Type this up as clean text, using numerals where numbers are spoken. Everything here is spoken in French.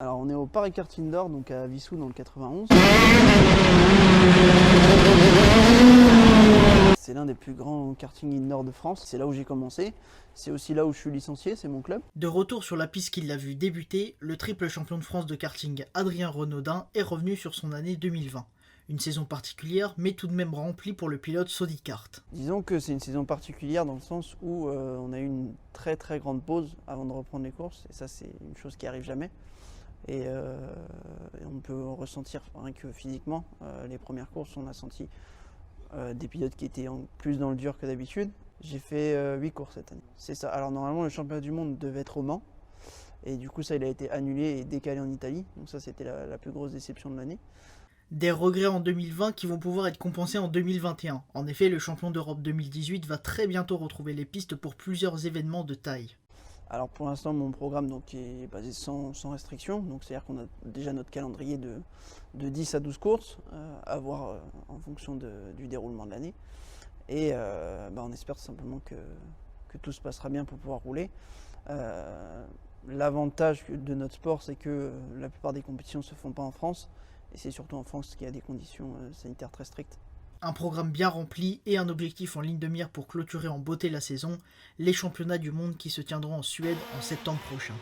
Alors on est au Paris Kart Indoor, donc à Vissou dans le 91. C'est l'un des plus grands karting indoor de France. C'est là où j'ai commencé. C'est aussi là où je suis licencié, c'est mon club. De retour sur la piste qui l'a vu débuter, le triple champion de France de karting Adrien Renaudin est revenu sur son année 2020. Une saison particulière, mais tout de même remplie pour le pilote Sodicart. Disons que c'est une saison particulière dans le sens où on a eu une très très grande pause avant de reprendre les courses. Et ça c'est une chose qui arrive jamais. Et on peut ressentir rien que physiquement. Les premières courses, on a senti des pilotes qui étaient plus dans le dur que d'habitude. J'ai fait 8 courses cette année. C'est ça. Alors normalement le championnat du monde devait être au Mans. Et du coup ça il a été annulé et décalé en Italie. Donc ça c'était la plus grosse déception de l'année. Des regrets en 2020 qui vont pouvoir être compensés en 2021. En effet, le champion d'Europe 2018 va très bientôt retrouver les pistes pour plusieurs événements de taille. Alors pour l'instant mon programme donc, est basé sans restriction. Donc c'est-à-dire qu'on a déjà notre calendrier de 10 à 12 courses à voir en fonction du déroulement de l'année. Et on espère tout simplement que tout se passera bien pour pouvoir rouler. L'avantage de notre sport, c'est que la plupart des compétitions ne se font pas en France. Et c'est surtout en France qu'il y a des conditions sanitaires très strictes. Un programme bien rempli et un objectif en ligne de mire pour clôturer en beauté la saison, les championnats du monde qui se tiendront en Suède en septembre prochain.